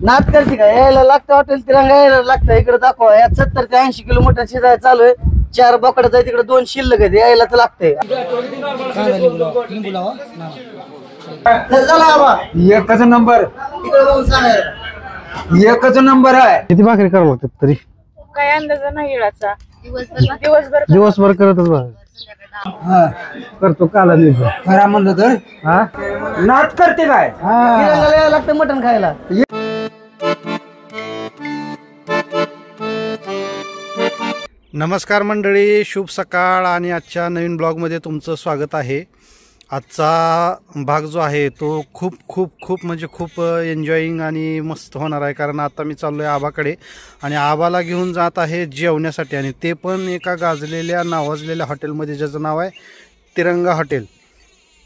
नाद करते का? यायला लागतं हॉटेल तिरंगा, यायला लागतं इकडे दाखवा. यात 70 ते 80 किलोमीटर शिजायला चालू आहे. 4 बोकडाचं आहे तिकडे, 2 शिल्लक आहे. यायला तर लागतंय. एकच नंबर, एकच नंबर आहे. किती भाकरी करावं लागतात तरी? काय अंदाज नाही येळाचा. दिवसभर करतच बघ. करतो काला खरा म्हणलं तर हा नाद करते काय? तिरंगाला यायला लागतं मटण खायला. नमस्कार मंडळी, शुभ सकाळ आणि आजच्या नवीन ब्लॉगमध्ये तुमचं स्वागत आहे. आजचा भाग जो आहे तो खूप म्हणजे खूप एन्जॉईंग आणि मस्त होणार आहे. कारण आता मी चाललो आहे आबाकडे आणि आबाला घेऊन जात आहे जेवण्यासाठी, आणि ते पण एका गाजलेल्या नावाजलेल्या हॉटेलमध्ये, ज्याचं नाव आहे तिरंगा हॉटेल.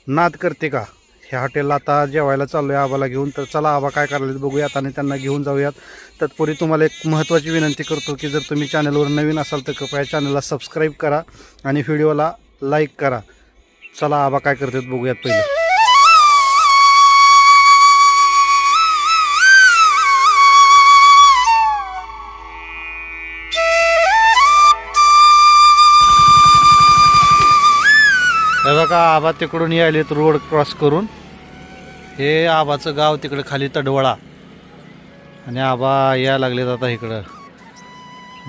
नाद करते का ह्या हॉटेलला आता जेवायला चाललो आहे आबाला घेऊन. तर चला आबा काय करायला बघूयात आणि त्यांना घेऊन जाऊयात. तत्पूर्वी तुम्हाला एक महत्त्वाची विनंती करतो की जर तुम्ही चॅनलवर नवीन असाल तर कृपया चॅनलला सबस्क्राईब करा आणि व्हिडिओला लाईक करा. चला आबा काय करतात बघूयात पहिलं. हे बघा आबा तिकडून यायलेत रोड क्रॉस करून. हे आबाचं गाव तिकडे खाली तडवळा, आणि आबा यायला लागलेत आता इकडं.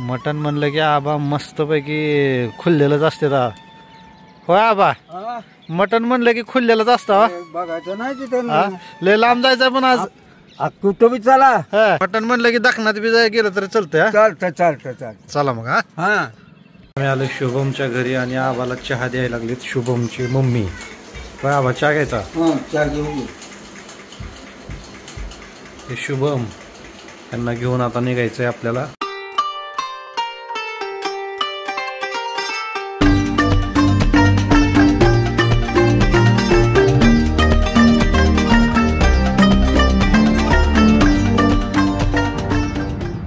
मटण म्हणलं की आबा मस्तपैकी खुललेलंच असते. होय आबा, मटण म्हणलं की खुललेलंच असतं. बघायचं नाही तिथे लय लांब जायचं पण आज. कुठं बी चला. मटण म्हणलं की दखनात बी जाय गेलं तरी चालतंय. चालतं. चला मग. हा आम्ही आलो शुभमच्या घरी आणि आबाला चहा द्यायला लागलीत शुभमची मम्मी. होय आबा, चहा घ्यायचा. हे शुभम त्यांना घेऊन आता निघायचंय आपल्याला.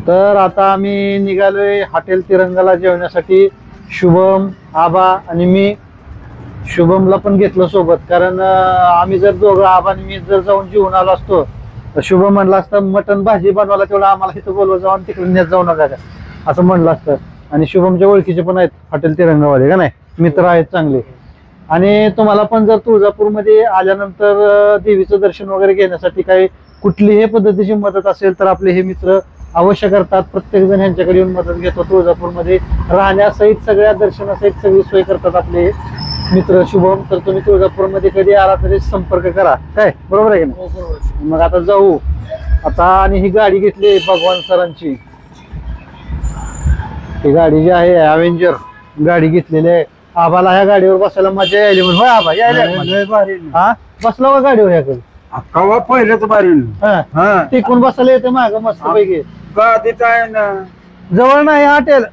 तर आता आम्ही निघालोय हॉटेल तिरंगाला जेवण्यासाठी. शुभम, आबा आणि मी. शुभमला पण घेतलं सोबत, कारण आम्ही जर दोघं आबा आणि मी जर जाऊन जेवून आलो असतो तर शुभम म्हणलं असतं मटण भाजी बनवायला तेवढं आम्हाला इथं बोलवत जाऊ आणि तिकडे नेत जाऊ नका असं म्हणलं असतं. आणि शुभमच्या ओळखीचे पण आहेत हॉटेल तिरंगावाले, का नाही, मित्र आहेत चांगले. आणि तुम्हाला पण जर तुळजापूरमध्ये आल्यानंतर देवीचं दर्शन वगैरे घेण्यासाठी काही कुठलीही पद्धतीची मदत असेल तर आपले हे मित्र अवश्य करतात. प्रत्येक जण ह्यांच्याकडे येऊन मदत घेतो. तुळजापूरमध्ये राहण्यासहित सगळ्या दर्शनासहित सगळी सोय करतात आपले मित्र शुभम. तर तुम्ही तुळजापूरमध्ये कधी आला तरी संपर्क करा, काय बरोबर आहे की नाही? मग आता जाऊ आता. आणि ही गाडी घेतली भगवान सरांची. ही गाडी जी आहे अवेंजर गाडी घेतलेली आहे. आबाला ह्या गाडीवर बसायला मजा यायली म्हणून. होय आबा, यायला हा बसला का गाडीवर ह्याकडे? कवा पहिलंच बारी टिकून बसायला येते माग मस्त पैकी. गादीच आहे ना, जवळ नाही हॉटेल.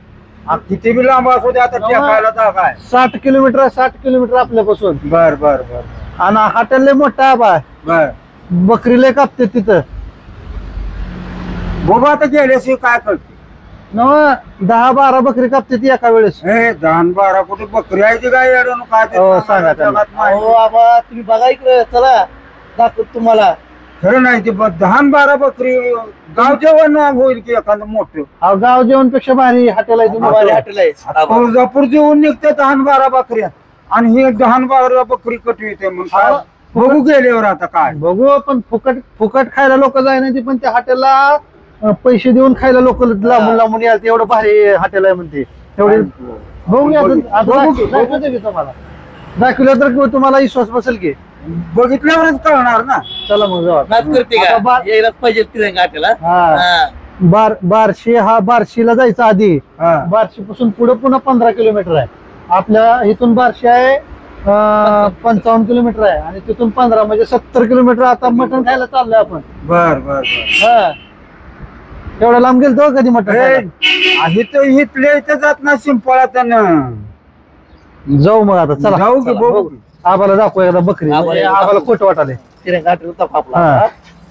किती बी लांब असू दे आता टेकायला जागा आहे. 60 किलोमीटर 60 किलोमीटर आपल्यापासून. बर आणि हॉटेल लय मोठा आबा. बकरी लय कापते तिथं. बाबा आता गेल्याशिवाय काय करते? 10-12 बकरी कापते ती एका वेळेस. 10-12 कुठे बकरी आहे ती काय अडून काय ते सांगा त्यांना. हो आबा, तुम्ही बघा इकडे, चला दाखवत तुम्हाला. खरं नाही ते 10-12 बकरी गाव जेवण होईल की एखादं मोठं. गाव जेवणपेक्षा भारी हॉटेल आहे. तुम्ही हॉटेल आहे. तुळजापूर जेवून निघते 10-12 बकऱ्या, आणि ही 10-12 बकरी कटू येते. मग बघू गेल्यावर आता काय बघू. पण फुकट खायला लोक जाय नाही, पण त्या हॉटेलला पैसे देऊन खायला लोक लांबून याल. एवढं भारी हॉटेल आहे म्हणते. एवढे बघूया तुम्हाला. दाखवलं तर तुम्हाला विश्वास बसेल की. बघितल्यावरच कळणार ना. चला मग जाऊ. नाद करते का? यायलाच पाहिजे तिरंगा हॉटेलला. बार्शीला जायचं आधी. बार्शी पासून पुढे पुन्हा 15 किलोमीटर आहे. आपल्या इथून बार्शी आहे 55 किलोमीटर आहे, आणि तिथून 15 म्हणजे 70 किलोमीटर. आता मटण खायला चाललोय आपण. बर एवढं लांब गेलतो कधी मटण? इथले इथे जात ना शिंपळा त्यानं. जाऊ मग आता. चला जाऊ की बघू. आबाला दाखवू एकदा बकरी. आबाला खोट वाटाले. तिरंगा हॉटेल आपला.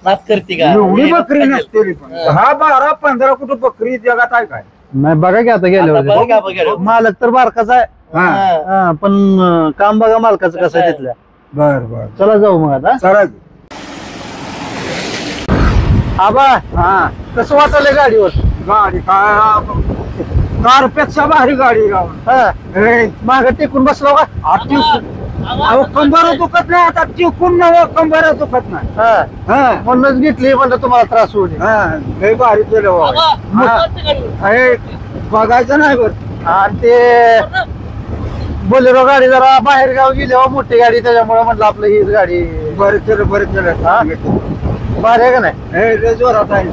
नाद करते का? एवढी बकरी नसते. 10-12-15 कुठे बकरी जगात आहे काय? नाही बघा की आता गेल्यावर. मालक तर बारकाच आहे, पण काम बघा मालकाचं कसं आहे तिथल्या. बर चला जाऊ मग आता. चला. आबा हा कसं वाटलं गाडीवर? गाडी काय कारपेक्षा भारी गाडी राव माग टेकून बसलो का? अहो कंबर दुखत नाही आता टिकून नव कंबर दुखत नाही हा म्हणूनच घेतली म्हणलं तुम्हाला त्रास होऊ नये. हा लय भारी केलं बाबा. हे बघायचं नाही बरं. आणि ते बोलेरो गाडी जरा बाहेर गाव गेली हो, मोठी गाडी, त्याच्यामुळे म्हटलं आपलं हीच गाडी बरं केलं हा? भारी आहे का नाही? हे लय जोरात आहे.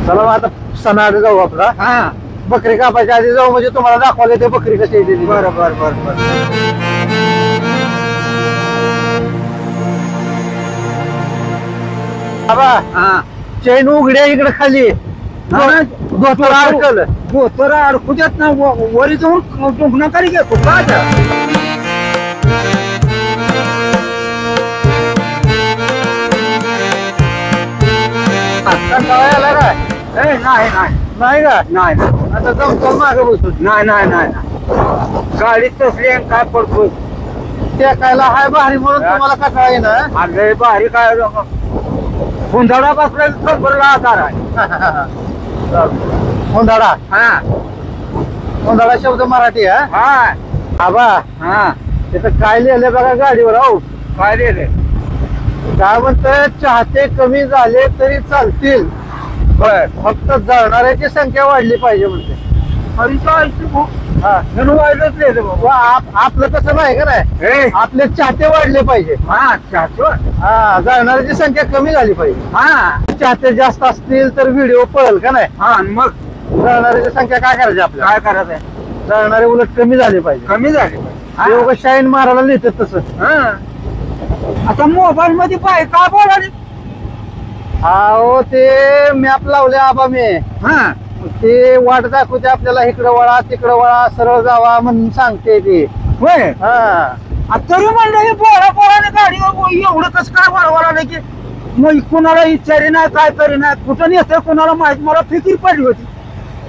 चला मग आता सणाआधी जाऊ आपला. हा बकरी कापायच्या आधी जाऊ म्हणजे तुम्हाला दाखवायला ते बकरी कशी येते. बरं बरं बरं बरं. बाबा हा चैन उघड्या इकडे खाली धोतर अडकल. तर अडकू देत ना वरी जाऊन दुखणं करी घेतो का त्या? कंटाळा आला काय? ए, नाही नाही नाही का? नाही आता जमतो मागे बसून नाही नाही नाही गाडी तसली आहे, काय पडतो टेकायला हाय भारी म्हणून तुम्हाला कंटाळा येणार. अरे भारी काय गुंधाडा बसला खबरला आधार आहे. मुंदाडा हा मुंदाडा शब्द मराठी हा. हा आबा हा तिथं काय लिहिलंय बघा गाडीवर. हो काय रे काय म्हणतं, चाहते कमी झाले तरी चालतील, बर फक्त जळणाऱ्याची संख्या वाढली पाहिजे म्हणते. हा. वाईटच लिहिलं बाबा. व आपलं तसं नाही का नाही, ए, आपले चाहते वाढले पाहिजे. हा चाचो हा, जळणाऱ्याची संख्या कमी झाली पाहिजे. हा चाहते जास्त असतील तर व्हिडिओ पळेल का नाही. हा आणि मग जळणाऱ्याची संख्या काय करायची आपल्याला, काय करायचं जळणारे उलट कमी झाले पाहिजे. कमी झाली हा. एवढं शाईन मारायला लिहितात तसं. हा. आता मोबाईल मध्ये पाय काय बोलाले. अहो ते मॅप लावले आबा मी, हा ते वाट दाखवते आपल्याला, इकडं वळा तिकडं वळा सरळ जावा म्हणून सांगते ते. होय हा आ, तरी म्हणलं हे बोळाने गाडीवर एवढं कसं काय वळवळालं की मग कुणाला विचारी नाही काय तरी नाही कुठं नेतं कुणाला माहित. मला फिकीर पडली होती.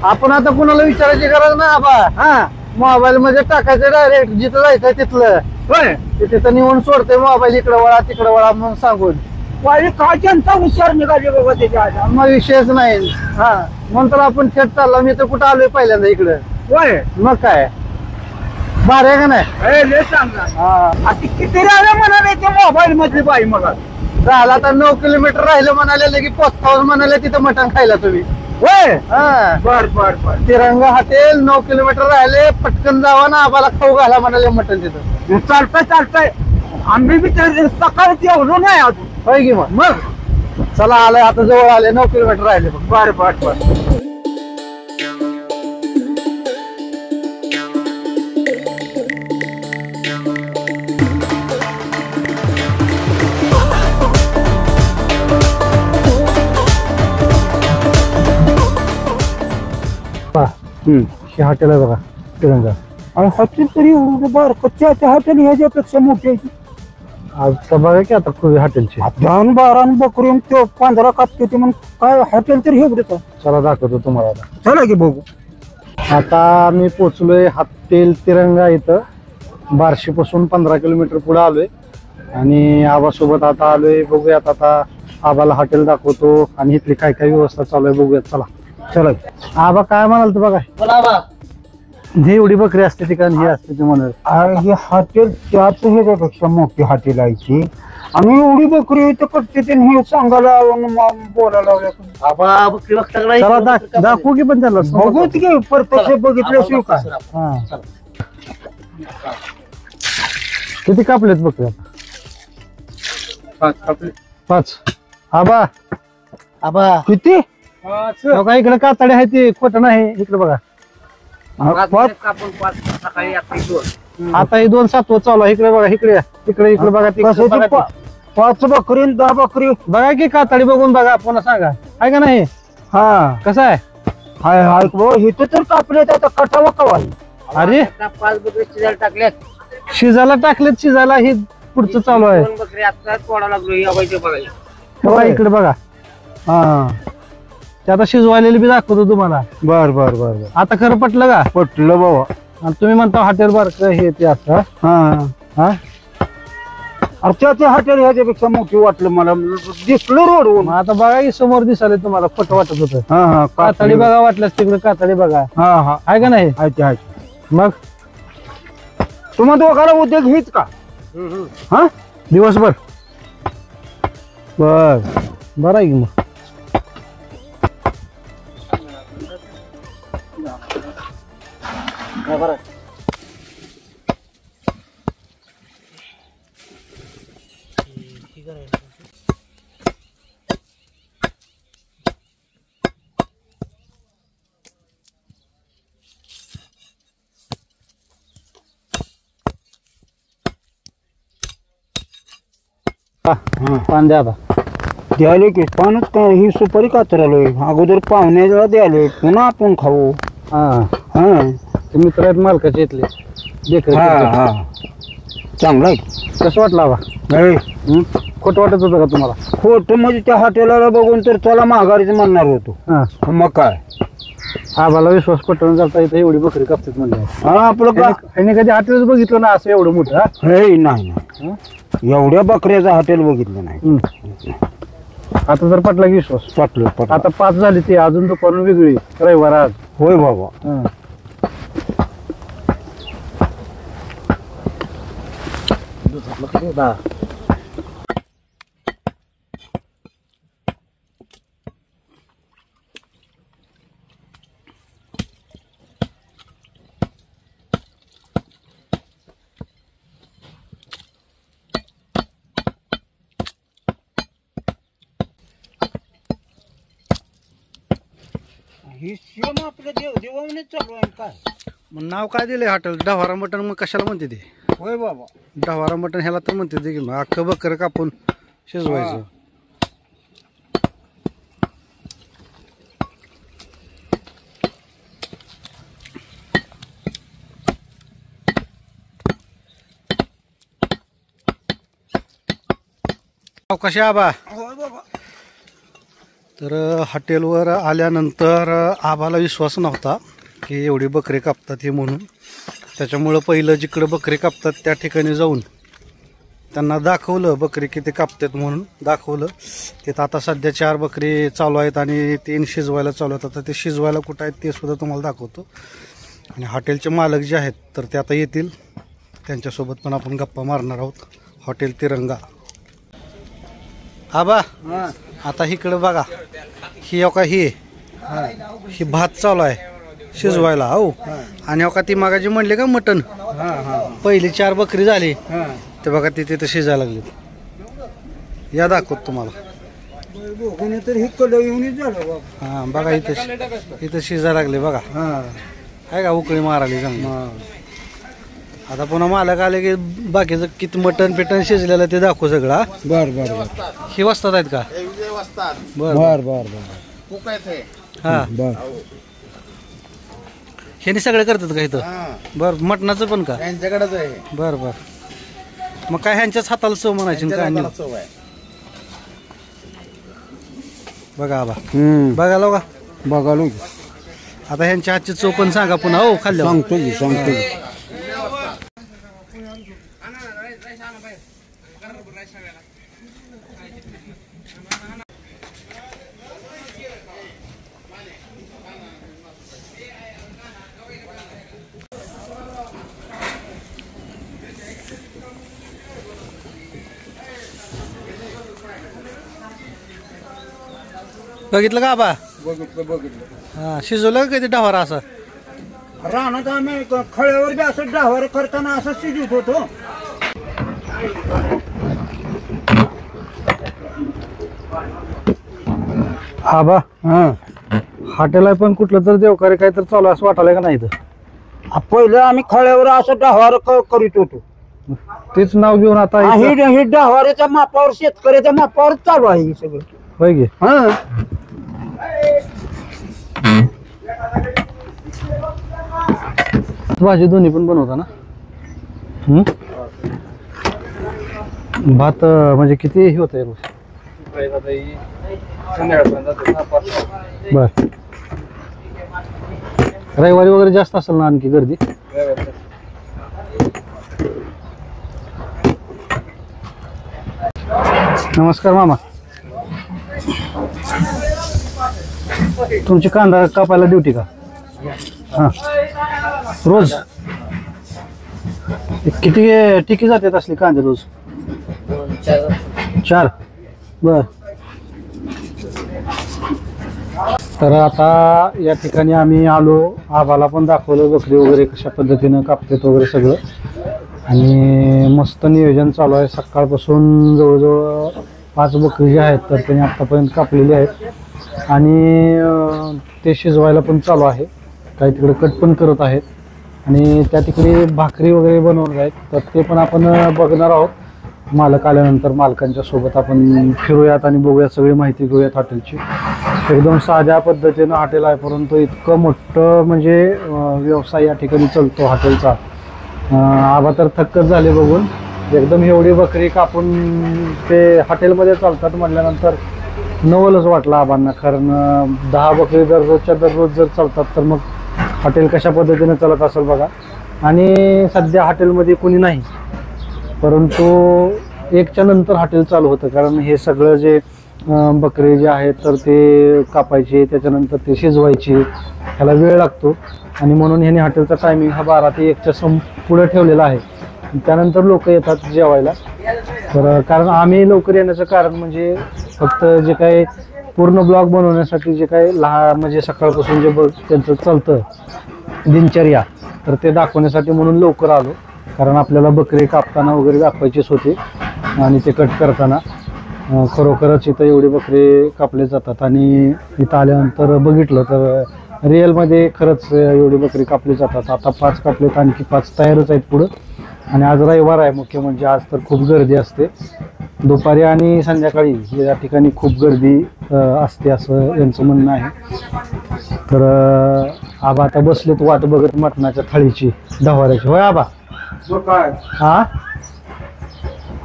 आपण आता कुणाला विचारायची गरज नाही आबा, हा मोबाईल मध्ये टाकायचं डायरेक्ट, जिथं जायचं तिथलं होय ते तिथं निवून सोडते मोबाईल, इकडं वळा तिकडं वळा म्हणून सांगून. वाली काय जनता हुशार निघाली बाबा त्याच्या आजा. मग विषयच नाही. हा म्हणून तर आपण थेट चाललो. मी तर कुठं आलोय पहिल्यांदा इकडं. होय मग काय भारी आहे का नाही. हे लय चांगला. हा आता किती राहिलं म्हणाले ते मोबाईल मधली बाई मग. झाला आता 9 किलोमीटर राहिलं म्हणाले की पोचतावर म्हणाले तिथं मटण खायला तुम्ही. होय हा बर बर बर तिरंगा हॉटेल 9 किलोमीटर राहिले, पटकन जावा ना आम्हाला खाऊ घाला म्हणाले मटण तिथं. चालतंय आम्ही बी तर सकाळी एवढो नाही अजून. होय की मग चला आलंय आता, जवळ आले, 9 किलोमीटर राहिले बघ. बर बर बर हे हॉटेल आहे बघा तिरंगा. आणि हॉटेल तरी बर कच्च्या हॉटेल ह्याच्यापेक्षा मोठे. आता बघा की आता खुबी हॉटेलची. 10-12 बकरी तो 15 कापते ते मग काय हॉटेल तरी हे बरं. चला दाखवतो तुम्हाला आता. चला की बघू. आता मी पोचलोय हॉटेल तिरंगा इथं, बार्शी पासून 15 किलोमीटर पुढे आलोय आणि आबासोबत आता आलोय. बघूयात आता आबाला हॉटेल दाखवतो आणि इथली काय काय व्यवस्था चालू आहे बघूयात. चला चला आबा काय म्हणाल तू बघा, बोला बा. ही एवढी बकरी असते ठिकाणी ही असते ते म्हणाल. हे हॉटेल त्याच ह्याच्यापेक्षा मोठी हॉटेल आहे ती. आणि एवढी बकरी इथं करते ते हे सांगायला बोलायला लागल्या. आबा बकरी बघता का नाही? चला दाखवू की पण त्याला बघूच की प्रत्यक्ष बघितल्याशिवाय काय. हा किती कापलेत बकऱ्या? 5. आबा आबा किती बघा इकडे कातडे आहे ते खोटं नाही. इकडे बघा सकाळी आता हे 2 7 चालू आहे. इकडे बघा, इकडे इकडे इकडे बघा ते कशाची बघा ते. 5 बकरी 10 बकरी. बघा की कातडी बघून बघा, पुन्हा सांगा आहे का नाही. हा कसं आहे? हाय हाय इथं तर कापले आता कटावा कवा. अरे 5 बकरी शिजायला टाकल्यात. शिजायला टाकलेत, शिजायला ही पुढचं चालू आहे. 2 बकरी आता तोडा लागलो या बाईचे बघायला. बघा इकडे बघा. हा ते आता शिजवायलेली बी दाखवतो तुम्हाला. बर बर बर बर आता खरं पटलं का? पटलं बाबा. आणि तुम्ही म्हणता हॉटेल बार हे ते असं. हा हा अरे त्या हॉटेल ह्याच्यापेक्षा मोठी वाटलं मला दिसलं रोडवरून. मग आता बघा की समोर दिसाले तुम्हाला खोटं वाटत होतं. हा हा कातडी बघा वाटल्यास तिकडे कातडी बघा. हा हा आहे का नाही? आहे. मग तुम्हा दोघाला उद्योग हीच का? हा दिवसभर बर बरं आहे की मग. पान द्या आता. द्यायला की पानच काय ही सुपारी कातरालोय अगोदर पाहुण्याला द्यायला पुन्हा आपण खाऊ. हा हा ते मित्र आहेत मालकाचे इथले देखरेख हा करतात. हा चांगला आहे. कसं वाटलं बा? खोटं वाटत होतं का तुम्हाला? खोटं म्हणजे त्या हॉटेलला बघून तर चला माघारीच म्हणणार होतो. हा मग काय आम्हाला विश्वास पटवून करता इथं एवढी बकरी कापतात म्हणजे. हा आपलं का ह्याने कधी हॉटेल बघितलं ना असं एवढं मोठं? हे नाही एवढ्या बकऱ्याचं हॉटेल बघितलं नाही. आता तर पटला की विश्वास. पटलं आता 5 झाली ती अजून दुपारून वेगळी रविवार आज. होय बाबा. ही शिवम आपलं देवाने चालू आहे काय? मग नाव काय दिले हॉटेल? डव्हारा मटण. मग कशाला म्हणते ते होय बाबा. डव्हारा मटण? ह्याला तर म्हणते ते की मग अख्खं बकर कापून शिजवायचं. कशा आबा? होय बाबा. तर हॉटेलवर आल्यानंतर आबाला विश्वास नव्हता की एवढी बकरी कापतात हे म्हणून. त्याच्यामुळं पहिलं जिकडं बकरी कापतात त्या ठिकाणी जाऊन त्यांना दाखवलं बकरी किती कापतात म्हणून दाखवलं. तिथं आता सध्या 4 बकरी चालू आहेत आणि 3 शिजवायला चालू आहेत. आता ते शिजवायला कुठं आहेत ते सुद्धा तुम्हाला दाखवतो. आणि हॉटेलचे मालक जे आहेत तर ते आता येतील, त्यांच्यासोबत पण आपण गप्पा मारणार आहोत. हॉटेल तिरंगा. आबा आता इकडं बघा, ही का ही भात चालू आहे शिजवायला. हो आणि का ती मागाची म्हणले का मटण पहिली 4 बकरी झाली ते बघा ती तिथं शिजायला लागली. या दाखवत तुम्हाला. तर ही कडे येऊन झालं. हा बघा इथं शिजायला लागले बघा. आहे का उकळी माराली चांगली. आता पुन्हा मालक आले की बाकीचं किती मटण पिटण शिजलेलं ते दाखवू सगळं. बर बर बर. ही वस्तात आहेत का? बर बर बर बर. हा बर. हे सगळे करतात का इथं? बर मटणाचं पण का? यांच्याकडेच आहे. बर बर. मग काय ह्यांच्याच हाताला चव म्हणायची काय? बघा आबा बघायला का बघालो. आता ह्यांच्या हातची चव पण सांगा पुन्हा. हो खाल्ल्या सांगतो. बघितलं का आबा? बघितलं. हा शिजवलं का कधी डव्हारा असं? रानात आम्ही खळ्यावर बी असं डहावर करताना असं शिजत होतो. आबा हॉटेल आहे पण कुठलं तर देवकार्य काय तर चालू असं वाटायला का नाही इथं? पहिलं आम्ही खळ्यावर असं डहावर करीत होतो. तेच नाव घेऊन आता इथं- ही डहावाऱ्याच्या मापावर शेतकऱ्याच्या मापावर चालू आहे हे सगळं. होय की? भाजी दोन्ही पण बनवता ना? भात म्हणजे किती होत आहे रोज? बर. रविवारी वगैरे जास्त असेल ना आणखी गर्दी? नमस्कार मामा. तुमची कांदा कापायला ड्युटी का? हा, रोज किती टिकी जातात असली कांदे रोज? 4. बर. तर आता या ठिकाणी आम्ही आलो, आबाला पण दाखवलं बकरी वगैरे कशा पद्धतीनं कापतात वगैरे सगळं, आणि मस्त नियोजन चालू आहे. सकाळपासून जवळजवळ 5 बकरी जे आहेत तर त्यांनी आत्तापर्यंत कापलेली आहेत, आणि ते शिजवायला पण चालू आहे. काही तिकडे कट पण करत आहेत, आणि त्या तिकडे भाकरी वगैरे बनवत आहेत. तर ते पण आपण बघणार आहोत. मालक आल्यानंतर मालकांच्या सोबत आपण फिरूयात आणि बघूयात, सगळी माहिती घेऊयात हॉटेलची. एकदम साध्या पद्धतीनं हॉटेल आहे, परंतु इतकं मोठं म्हणजे व्यवसाय या ठिकाणी चालतो हॉटेलचा. आबा तर थक्कच झाले बघून. एकदम एवढी बकरी कापून ते हॉटेलमध्ये चालतात म्हटल्यानंतर नवलच वाटलं आबांना, कारण 10 बकरी दररोज जर चालतात तर मग हॉटेल कशा पद्धतीने चालत असेल बघा. आणि सध्या हॉटेलमध्ये कोणी नाही, परंतु 1च्या नंतर हॉटेल चालू होतं, कारण हे सगळं जे बकरी जे आहेत तर ते कापायचे, त्याच्यानंतर ते शिजवायचे, ह्याला वेळ लागतो, आणि म्हणून ह्याने हॉटेलचा टायमिंग हा 12 ते 1च्या पुढे ठेवलेला आहे. त्यानंतर लोक येतात जेवायला. तर कारण आम्ही लवकर येण्याचं कारण म्हणजे फक्त जे काही पूर्ण ब्लॉग बनवण्यासाठी जे काही म्हणजे सकाळपासून जे त्यांचं चालतं दिनचर्या, तर ते दाखवण्यासाठी म्हणून लवकर आलो. कारण आपल्याला बकरी कापताना वगैरे दाखवायचीच होती, आणि ते कट करताना खरोखरच इथं एवढी बकरी कापले जातात. आणि इथं आल्यानंतर बघितलं तर रिअलमध्ये खरंच एवढी बकरी कापली जातात. आता 5 कापलेत, आणखी 5 तयारच आहेत पुढं. आणि आज रविवार आहे मुख्य म्हणजे, आज तर खूप गर्दी असते दुपारी आणि संध्याकाळी या ठिकाणी खूप गर्दी असते असं यांचं म्हणणं आहे. तर आबा आता बसलेत वाट बघत मटणाच्या थाळीची, डवाऱ्याची. होय आबा? काय हा,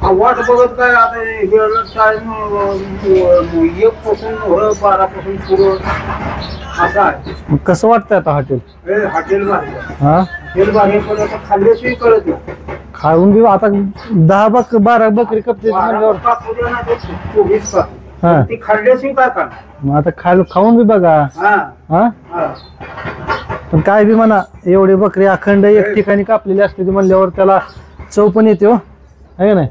वाट बघत काय आता टाइम 1 पासून 12 पासून पुढं असं आहे. मग कसं वाटतंय आता हॉटेल? हॉटेल बाहेर, हा, हॉटेल बाहेर, पण आता खाल्ल्याशिवाय कळत नाही. खाऊन बी आता 12 बकरी कपते म्हणल्यावर. हा, ती खाल्ल्याशिवाय काय करणार? मग आता खाऊन बी बघा. हा हा, हा. पण काय बी म्हणा, एवढी बकरी अखंड एक ठिकाणी कापलेली असते ती म्हणल्यावर त्याला चव पण येते. हो, आहे का नाही?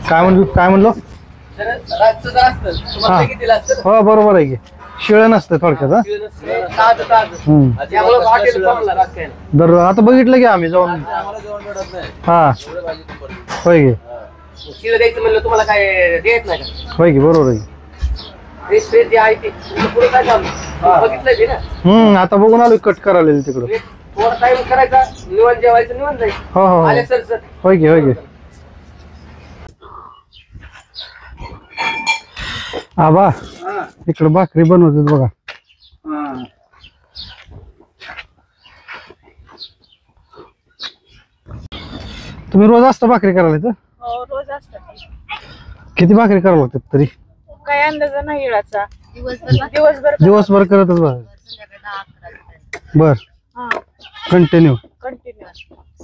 काय म्हणलो? हा. हो, बरोबर आहे की, शिळ नसतं थोडक्यात. दर आता बघितलं की आम्ही जाऊन. हा, होय की, तुम्हाला काय देत नाही का? होय की, बरोबर आहे. बघितलंय ना, आता बघून आलो कट करायला तिकडं. थोडा टाइम करायचा, निवांत जेवायचं, निवांत जायचं. हो हो, आले सर सर. होय की, होय की. आबा हा. इकडे भाकरी बनवतात बघा. हा. तुम्ही रोज असता भाकरी करायला इथं? हो, रोज असतात. किती भाकरी करावं लागतात तरी? काय अंदाजा नाही येळाचा. दिवसभर दिवसभर करतच बघा. बर, हा, कंटिन्यू. कंटिन्यू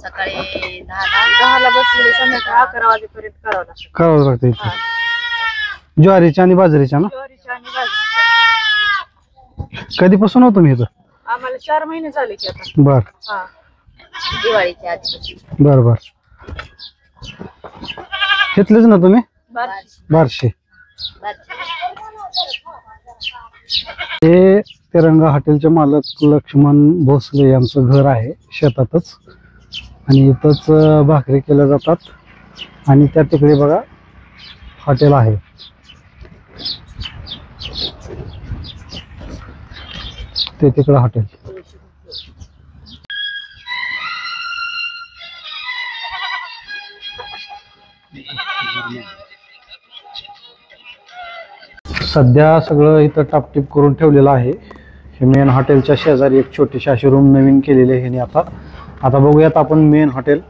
सकाळी 10ला बसले, संध्याकाळी 11 वाजेपर्यंत करावं लागतं. करावं लागतं हा, इथं. ज्वारीच्या आणि बाजरीच्या ना? ज्वारीच्या आणि बाजरीच्या. कधीपासून हो तुम्ही इथं? आम्हाला 4 महिने झाले की आता. बर हा, दिवाळीच्या आधी. बर बर. घेतलेच ना तुम्ही? बारशे. बारशे. हे तिरंगा हॉटेलचे मालक लक्ष्मण भोसले यांचं घर आहे शेतातच, आणि इथंच भाकरी केल्या जातात. आणि त्या तिकडे बघा हॉटेल आहे. ते तिकडं हॉटेल. सध्या सगळं इथं टापटीप करून ठेवलेलं आहे. हे मेन हॉटेलच्या शेजारी एक छोटीशी अशी रूम नवीन केलेली आहे ह्याने. आता बघूयात आपण मेन हॉटेल.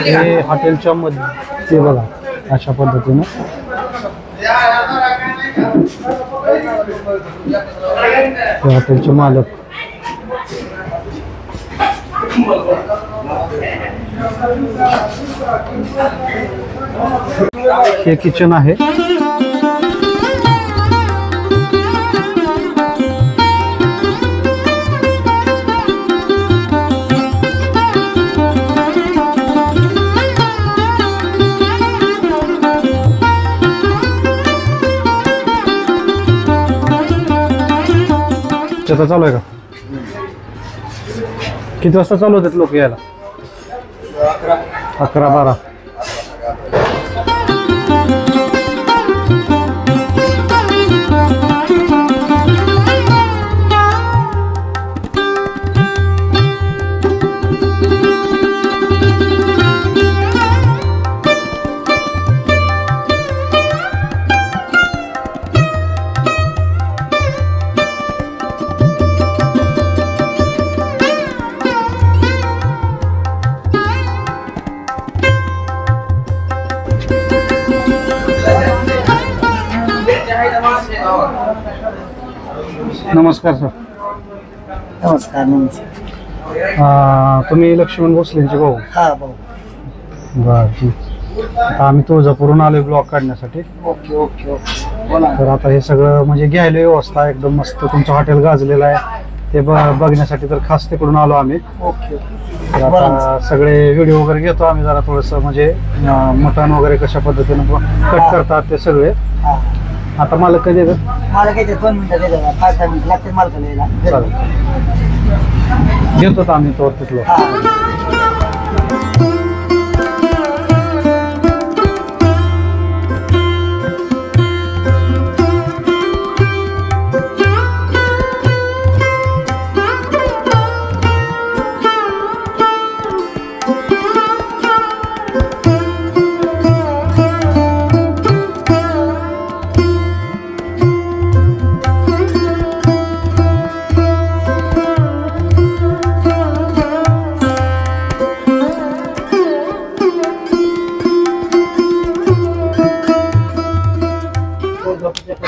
हे हॉटेलच्या मध्ये बघा अशा पद्धतीनं हे हॉटेलचे मालक. हे किचन आहे. आता चालू आहे का? किती वाजता चालू होतात लोक यायला? 11-12. नमस्कार सर. नमस्कार नमस्कार. तुम्ही लक्ष्मण भोसलेंचे भाऊ? हा भाऊ. बर ठीक. आता आम्ही तुळजापूरून आलोय ब्लॉग काढण्यासाठी. ओके ओके ओके बोला. तर आता हे सगळं म्हणजे घ्यायला व्यवस्था एकदम मस्त. तुमचं हॉटेल गाजलेलं आहे ते बघण्यासाठी तर खास तिकडून आलो आम्ही. ओके तर आता सगळे व्हिडिओ वगैरे घेतो आम्ही जरा थोडंसं म्हणजे मटण वगैरे कशा पद्धतीनं कट करतात ते सगळे. हा. आता मला कधी येतं? मला काय 2 मिनिटं देतात, 5-10 मिनिटं लागते मला यायला. चालेल. घेतो आम्ही तो तिथलं.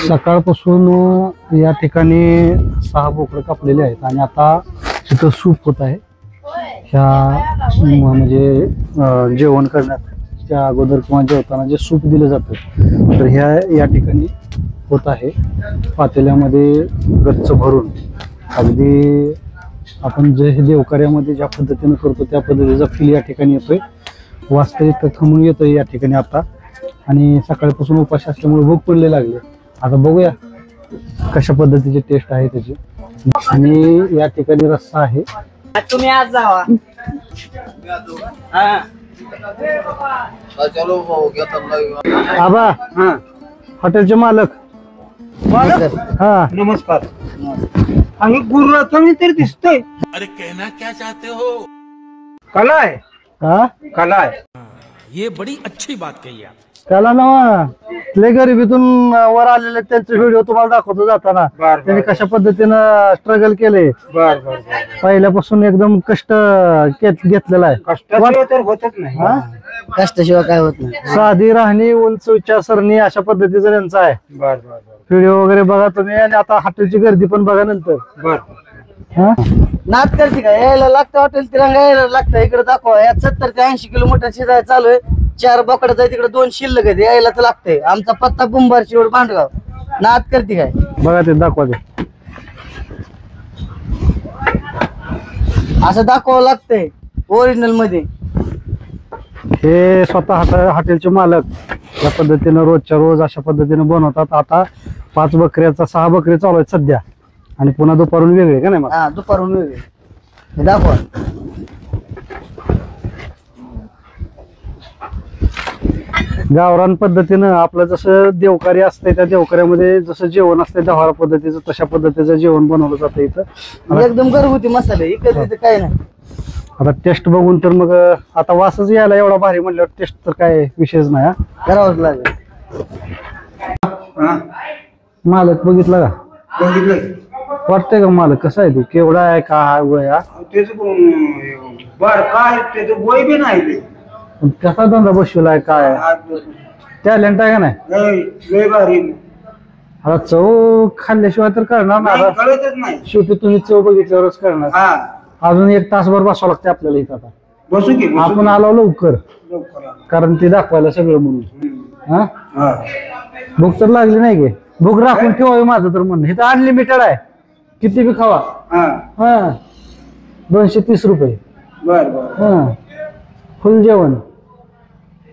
सकाळपासून या ठिकाणी 6 बोकडं कापलेले आहेत आणि आता तिथं सूप होत आहे. ह्या म्हणजे जेवण करण्याच्या अगोदर किंवा जेवताना जे सूप दिलं जातं तर या ठिकाणी होत आहे. पातेल्यामध्ये गच्च भरून अगदी आपण जे देवकार्यामध्ये ज्या पद्धतीनं करतो त्या पद्धतीचा फील या ठिकाणी येतोय. वास्तविक खमून येतोय या ठिकाणी आता. आणि सकाळपासून उपाशी असल्यामुळे भूक पडले लागले. आता बघूया कशा पद्धतीची टेस्ट आहे त्याची. आणि या ठिकाणी रस्सा आहे. तुम्ही आज जावा. आबा हॉटेलचे मालक. हा नमस्कार. आणि गुरुरत्न तरी दिसतोय. अरे कहना क्या चाहते हो? कला आहे. हा कला आहे. ये बड़ी अच्छी बात कही आप. त्याला ना लय गरिबीतून वर आलेले त्यांचे व्हिडिओ तुम्हाला दाखवतो जाताना. बर त्यांनी कशा पद्धतीनं स्ट्रगल केले. बर बर. पहिल्यापासून एकदम कष्ट घेतलेला आहे. कष्टाशिवाय तर होतच नाही. हा? कष्टाशिवाय काय होत नाही. साधी राहणी उंच विचारसरणी अशा पद्धतीचं त्यांचं आहे. बर बर बर व्हिडिओ वगैरे बघा तुम्ही. आणि आता हॉटेलची गर्दी पण बघा नंतर. बर. हा नाद करते का? यायला लागतं हॉटेल तिरंगा, यायला लागतं इकडे दाखवा. यात 70 ते 80 किलोमीटर शिजायला चालू आहे. 4 बोकडं आहे तिकडे, 2 शिल्लक आहेत. यायला तर लागतंय. आमचा पत्ता कुंभारची रोड भांडगाव. नाद करते काय? बघा ते दाखवा ते. असं दाखवावं लागतंय ओरिजिनल मध्ये. हे स्वतः हॉटेलचे मालक या पद्धतीनं रोजच्या रोज अशा पद्धतीनं बनवतात. आता 5 बकऱ्याचा 6 बकरी चालू आहेत सध्या. आणि पुन्हा दुपारून वेगळे का नाही मग? हा दुपारून वेगळे. हे दाखवा. गावरान पद्धतीनं आपलं जसं देवकार्य असतंय त्या देवकार्यामध्ये जसं जेवण असतंय दहारा पद्धतीचं तशा पद्धतीचं जेवण बनवलं जातं इथं. एकदम घरगुती मसाले, इकडे काय नाही. आता टेस्ट बघून तर मग आता वासच यायला एवढा भारी म्हणल्यावर टेस्ट तर काय विषयच नाही. करावंच लागेल. मालक बघितला का? बघितलं वाटतंय का मालक कसा आहे तू? केवढा आहे का वय? त्याच बर काय त्याचं वय बी नाही. कसा धंदा बसवलाय काय? टॅलेंट आहे का नाही? लय भारी. आता चव खाल्ल्याशिवाय तर करणार ना नाही, आता. कळतच नाही. शेवटी तुम्ही चव बघितल्यावरच करणार. हा अजून 1 तासभर बसावं लागते आपल्याला इथं आता. बसू की बसू आपण आलो लवकर लवकर आलो. कारण ते दाखवायला सगळं म्हणून. हम्म. हा हा. भूक तर लागली नाही गे. भूक राखून ठेवावी माझं तर म्हणणं. इथं अनलिमिटेड आहे, किती बी खावा. हा हा 230 रुपये. बर बर हा फुल जेवण.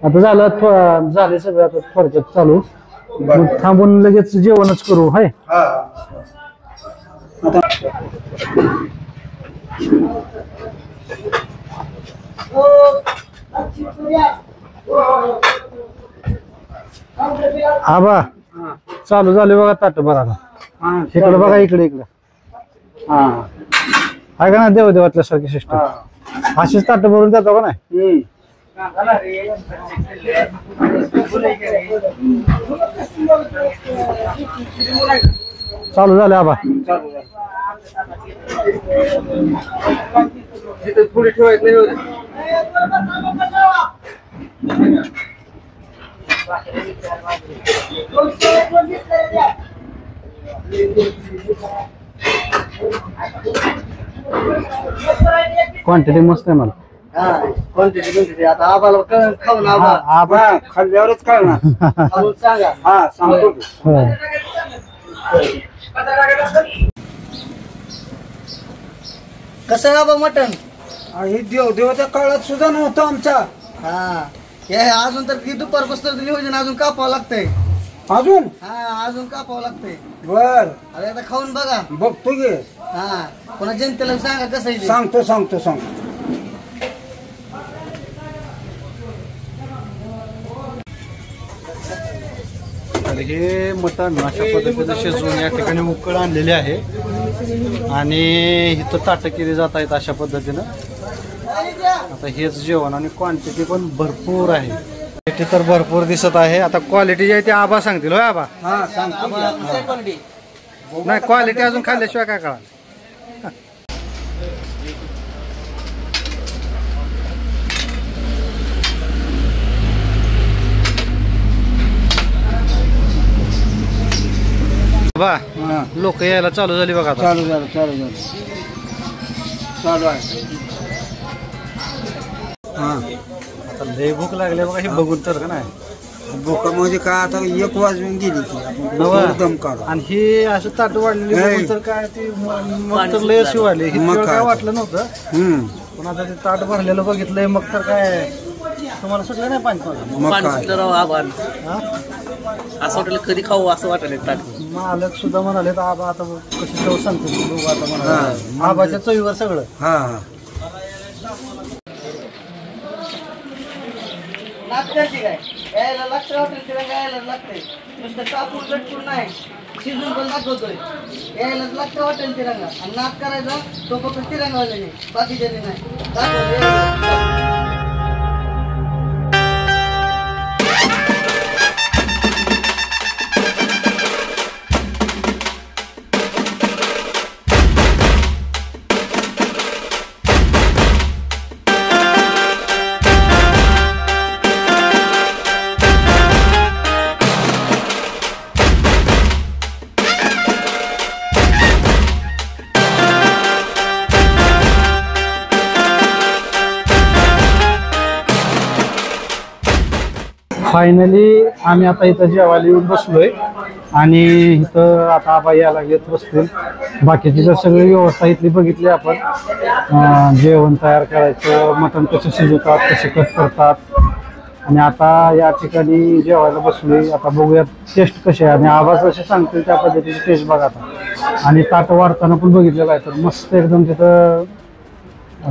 आता झाले सगळं आता थोडक्यात चालू. बर. मग थांबून लगेच जेवणच करू. हाय हा आता आबा हा. चालू झाले बघा ताट बघा. हा. इकडे बघा, इकडे हा आहे का ना देवातल्या सारखी सिस्टम. हा. अशीच ताट भरून जातो का नाही. हम्म. चालू झाले आबा. चालू आहे. पुढे ठेवायचं नाही होत. क्वांटिटी मस्त आहे मला. हा क्वांटिटी आता आबाला खाऊन आबा आबा हा, खाल्ल्यावरच कळणार. खाऊन सांगा. हा सांगतो की. होय. कसं आहे आबा मटण? हे देवाच्या काळात सुद्धा नव्हतं आमच्या. हा हे अजून तर दुपारपासून नियोजन अजून कापावं लागतंय. अजून हा अजून कापावं लागतंय. बर अरे आता खाऊन बघा. बघतो की. हा पुन्हा जनतेला सांगा कसं आहे ते. सांगतो सांगतो सांगतो. तर हे मटण अशा पद्धतीने शिजवून या ठिकाणी उकळ आणलेले आहे आणि इथं ताटं केली जात आहेत अशा पद्धतीनं. आता हेच जेवण आणि क्वांटिटी पण भरपूर आहे. क्वालिटी तर भरपूर दिसत आहे. आता क्वालिटी जी आहे ती आबा सांगतील. होय आबा? हा सांगतो की. नाही क्वालिटी अजून खाल्ल्याशिवाय काय कळाल. बा हा. लोक यायला चालू झाली बघा आता. चालू झालं चालू झालं. चालू आहे. हा आता लय भूक लागली बघा हे बघून तर का नाही. भुका म्हणजे काय आता 1 वाजून गेली ती. आपण नवा. दम काढू. आणि हे असं ताट वाढलेली हे. बघून तर काय ती मग तर लय अशी वाढली. हे मग तेव्हा काय काय? वाटलं नव्हतं. हम्म. पण आता ते ताट भरलेलं बघितलंय मग तर काय तुम्हाला सुटलं नाही पाणी पाहिजे. मग पाणी काय? सुटलं राव आबान. हा? असं वाटलं कधी खाऊ असं वाटलं ताट. मालक सुद्धा म्हणाले तर आबा आता कशी चव सांगतो बघू आता म्हणाले. आबाच्या चवीवर सगळं. हा हा. लागते काय यायला लागतं हॉटेल तिरंगा यायला लागतंय. नुसतं कापून लटकून नाही शिजून पण दाखवतोय. यायलाच लागतं हॉटेल तिरंगा आणि नाद करायचा तो फक्त तिरंगावाल्याने बाकीच्या नाही दाखवतो. फायनली आम्ही आता इथं जेवायला येऊन बसलोय आणि इथं आता आबा यायला येत बसतील. बाकीची जर सगळी व्यवस्था इथली बघितली आपण. जेवण तयार करायचं, मटण कसं शिजवतात, कसे कट करतात. आणि आता या ठिकाणी जेवायला बसलोय. आता बघूयात टेस्ट कशी आहे आणि आवाज जसे सांगतील त्या पद्धतीची टेस्ट बघा आता. आणि ताट वाढताना पण बघितलेलं आहे तर मस्त एकदम तिथं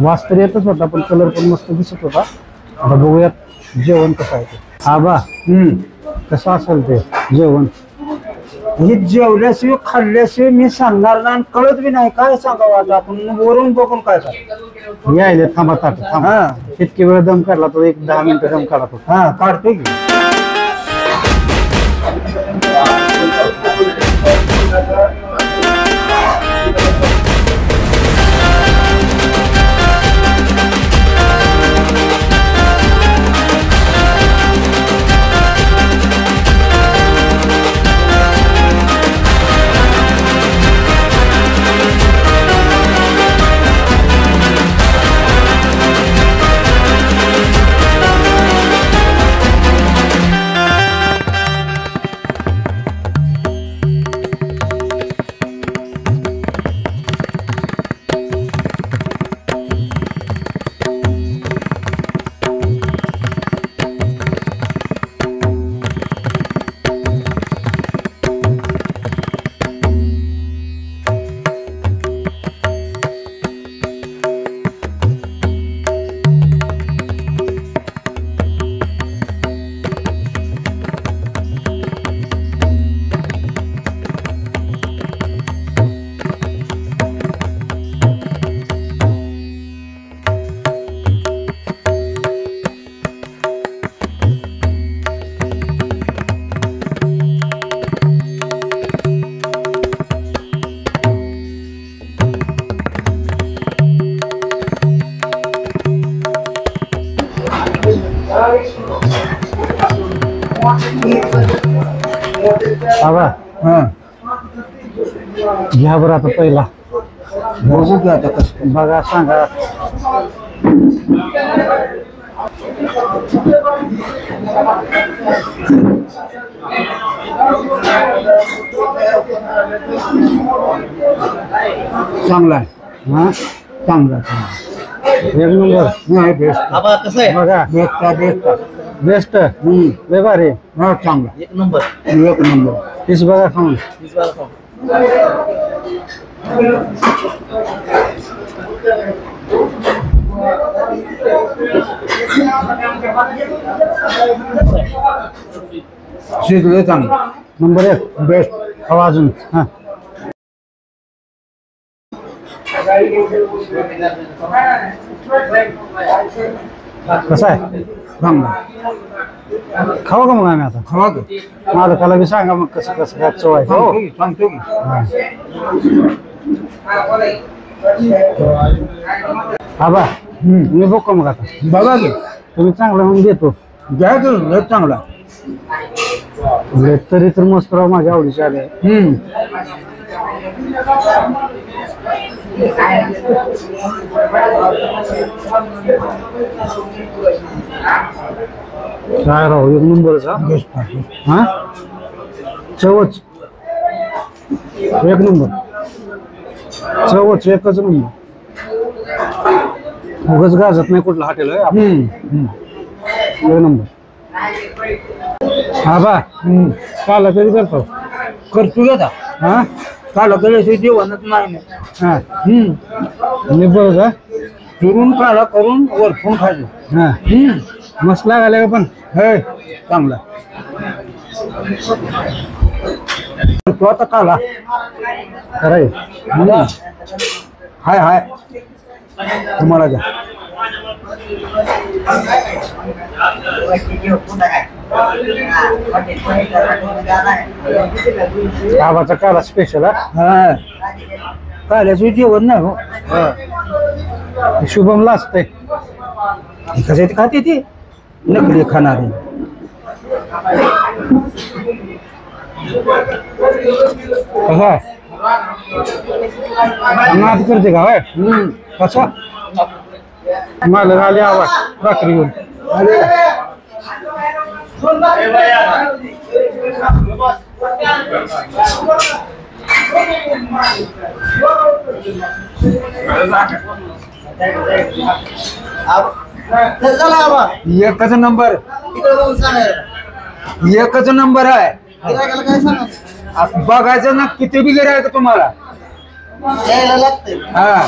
वास तर येतच होता पण कलर पण मस्त दिसत होता. आता बघूयात जेवण कसं आहे ते. आबा कसं असेल ते जेवण? हे जेवल्याशिवाय खाल्ल्याशिवाय मी सांगणार ना आणि कळत बी नाही काय सांगावं. आता आपण वरून बघून काय काय. यायले थांबा ताट थांबा. हा इतकी वेळ दम काढला तो 10 मिनिटं दम काढा तो. हा काढतो की. आबा हा घ्या बरं आता पहिला बघू की आता कसं बघा सांगा. चांगला आहे हा चांगला एक नंबर नाही बेस्ट आबा कसं आहे बघा बेस्ट बेस्ट लय भारी. हा चांगला एक नंबर एक नंबर तीस बघा खाऊन. शिजलं चांगलं नंबर एक बेस्ट खावा अजून. हा कसं आहे चांगला खाऊ का मग आम्ही आता. खावा की मालकाला बी सांगा मग कसं कसं काय चव आहे. हो सांगतो की आबा मी बघतो मग आता. बघा की तुम्ही चांगला म्हणून देतो. घ्या की लय चांगला तरी तर मस्त राव माझ्या आवडीचे आले. काय राव एक नंबरच हा. बेस्ट हा चवच एक नंबर. चवच एकच नंबर. उगाच गाजत नाही कुठलं हॉटेल आहे. एक नंबर. हा बा काला कधी करतो. करतो आता हा काला केल्याशिवाय जेवणच नाही हा मी बरोबर का. चिरून काला करून वरपून खायचं हा मस्त लागायला का पण. हे चांगला तो आता काला खरंय. हाय हाय तुम्हाला द्या गावाचा काला स्पेशल हा. हा काल्याशिवाय जेवण नाही हो. शुभमला असतंय. कसे खाते ती नकली खाणारी कसा नाद करते का होय. कसा मालक आले आवाज रात्री घेऊन. चला आबा एकच नंबर तिकडे बघून सांगा एकच नंबर आहे. गिरायकाला काय सांगा बघायचं ना किती बी गिरायक तुम्हाला यायला लागतंय. हा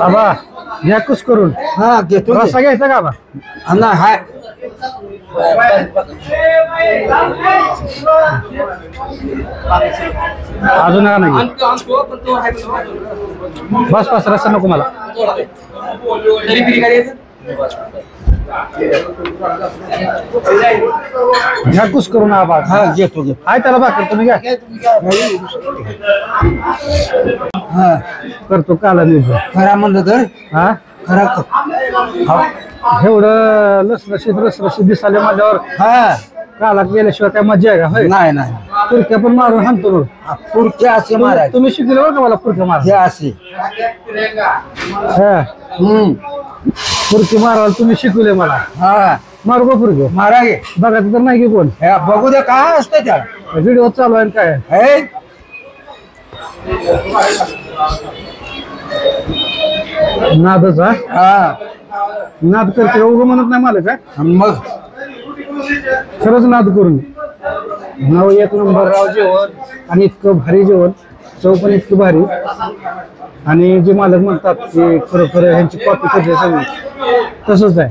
आबा घ्या कुस करून. हा घेतो की. रस्सा घ्यायचा का आबा. ना हाय अजून का नाही. बस बस रस्सा नको मला. घ्या कुस करून आबा. हा घेतो घे आहे त्याला भाकर तुम्ही घ्या. हा करतो काला मी. खरा म्हणलं तर हा खरा एवढं लसलशीत रसरशीत दिसाले माझ्यावर हा काला गेल्याशिवाय काय मजा आहे का होय. नाही नाही पुरक्या पण मारून हाणतो बघ. पुढच्या असे मारायचे तुम्ही शिकले बरं का मला पुरक्या मारा. हे असे पुरकी मारायला तुम्ही शिकवले मला. हा मारू का पुरके. मारा घे बघायचं तर नाही की कोण. हे बघू दे काय असतं त्याला व्हिडिओ चालू आहे काय. हे नादच हा. हा नाद करते उगं म्हणत नाही मला काय. आणि मग खरंच नाद करून नाव एक नंबर राव जेवण. आणि इतकं भारी जेवण. चव पण इतकी भारी. आणि जे मालक म्हणतात की खरं ह्यांची कॉपी करते सगळी तसंच आहे.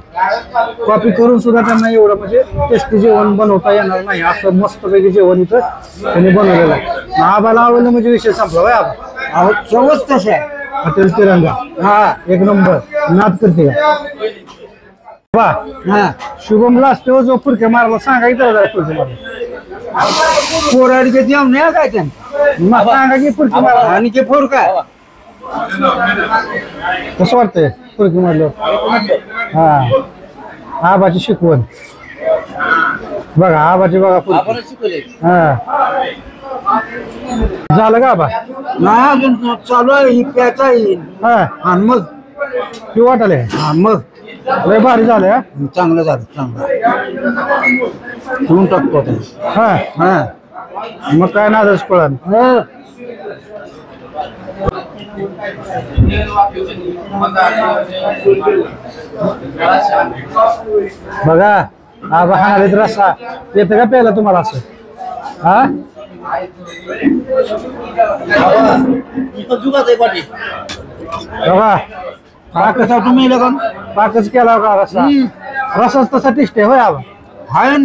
कॉपी करून सुद्धा त्यांना एवढं म्हणजे टेस्टी जेवण बनवता येणार नाही असं मस्तपैकी जेवण इथं त्यांनी बनवलेलं आहे. आबाला आवडलं म्हणजे विषय संपला होय आबा. अहो चवच तसे आहे हॉटेल तिरंगा हा एक नंबर. नाद करते का बा. हा शुभमला असते जो पुरक्या मारायला सांगायचं जरा पुरक्या मारायला. पोराडीचे जेवण नाही काय त्यांना मग सांगा की पुरकी मारा. आणि ते फोर काय कसं वाटतंय पुरकी म्हणलं हा आबाची शिकवण बघा आबाची बघा पुरकी. हा झालं का आबा नाही अजून चालू आहे ही प्याचा येईल हा आणि मग पिऊ वाटाले हा मग लय भारी झालं हा? चांगलं झालं चांगलं घेऊन टाकतो आता. हा हा मग काय नादच कळण बघा आबा हाणालेत रस्सा येतं का प्यायला तुम्हाला असं हा बघा पाकच तुम्ही लगन पाकच केला का रस्सा रस्साच तसा टेस्ट आहे होय आबा हाय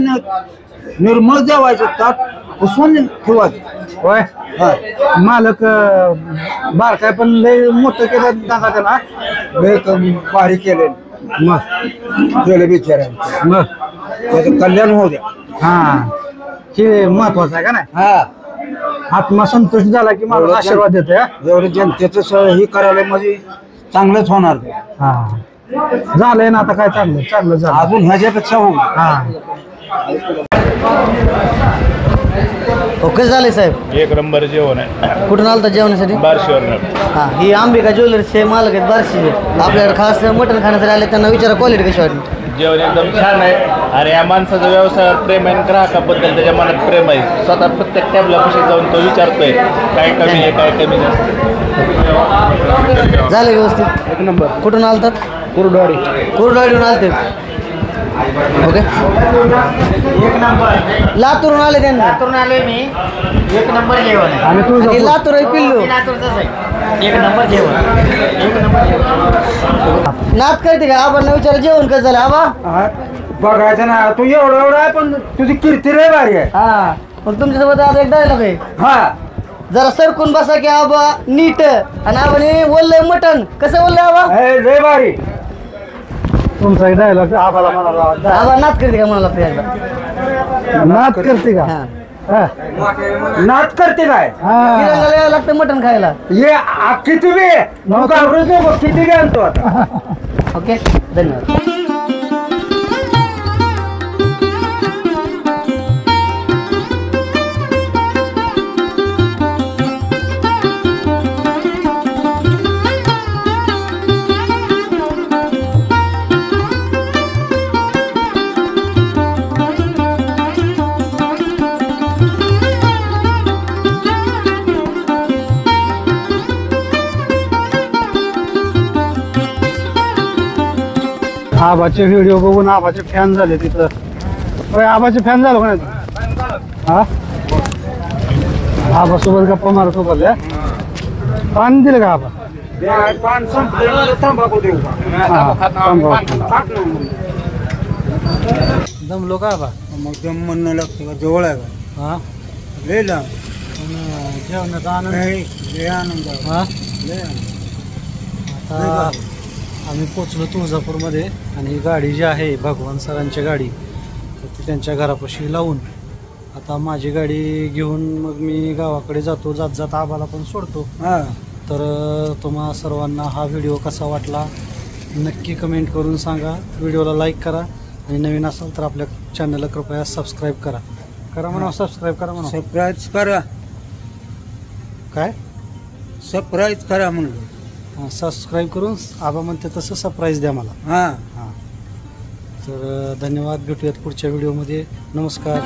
निर्मळ जेवायचं ताट पुसून ठेवायचं होय हा मालक बारकाय पण लय मोठं केलं दादा त्याला लय कमी बारीक केले मग गेले बिचाऱ्या मग त्याचं कल्याण होऊ द्या हा हे महत्वाचं आहे का नाही हा आत्मा संतुष्ट झाला की मला आशीर्वाद देतोय हा? एवढं जनतेचं हे करायला म्हणजे चांगलंच होणार ते हा झालंय ना आता काय चांगलं चांगलं झालं अजून ह्याच्यापेक्षा होऊ हा ओके झाले साहेब एक नंबर जेवण आहे कुठून आलता जेवणासाठी बारशीवर हा ही अंबिका ज्वेलर्सचे मालक आहेत बारशीचे आपल्याकडे खास मटण खाण्यासाठी आले त्यांना विचारा क्वालिटी कशी वाटली जेवण एकदम छान आहे आणि या माणसाचं व्यवसायावर प्रेम आहे आणि ग्राहकाबद्दल त्याच्या मनात प्रेम आहे स्वतः प्रत्येक टेबला कशी जाऊन तो विचारतोय काय कमी आहे काय कमी नाही झालं व्यवस्थित एक नंबर कुठून आलतात कुरडवाडी कुरडवाडीहून आलते ओके लातूरून आले त्यांना लातूरून आलोय मी एक नंबर जेवण आहे आणि तू आणि लातूर आहे पिल्लू लातूरचंच आहे एक नंबर जेवण एक नंबर जेवण नात करते का आपण विचारा जेवण कसं झालं आबा बघायचं ना तू एवढं आहे पण तुझी कीर्ती रे भारी आहे हा मग तुमच्यासोबत आता एक डायलॉग आहे हा जरा सरकून बसा की आबा नीट आणि आबाने बोललंय मटण कसं बोललंय आबा हे लय भारी तुमचा डायलॉग आम्हाला म्हणाला आबा नात करते का म्हणाला आपल्याला नाद करते का हा हा. नाच करते काय हा. तिरंगाला यायला लागतं मटण खायला ये किती बी घाबरू नको किती बी आणतो आता ओके धन्यवाद आबाचे व्हिडिओ बघून आबाचे फॅन झाले तिथं होय आबाचे फॅन झालो का नाही हा आबा सोबत गप्पा मारत सोबत पाणी दिलं का आबा पान संपलं तंबाखू देऊ दमलो का आबा मग दम म्हणणं लागतं का जवळ आहे का हा लय लांब जेवणाचा आनंद नाही लय आनंद आहे. हा लय आनंद. आता आम्ही पोचलो तुळजापूरमध्ये आणि ही गाडी जी आहे भगवान सरांची गाडी तर ती त्यांच्या घरापाशी लावून आता माझी गाडी घेऊन मग मी गावाकडे जातो जात जात आबाला पण सोडतो हा तर तुम्हा सर्वांना हा व्हिडिओ कसा वाटला नक्की कमेंट करून सांगा व्हिडिओला लाईक करा आणि नवीन असाल तर आपल्या चॅनलला कृपया सबस्क्राईब करा करा म्हणा सबस्क्राईब करा म्हणा सरप्राईज करा काय सरप्राईज करा म्हणलं सबस्क्राईब करून आबा म्हणते तसं सरप्राईज द्या मला हा हां तर धन्यवाद भेटूयात पुढच्या व्हिडिओमध्ये नमस्कार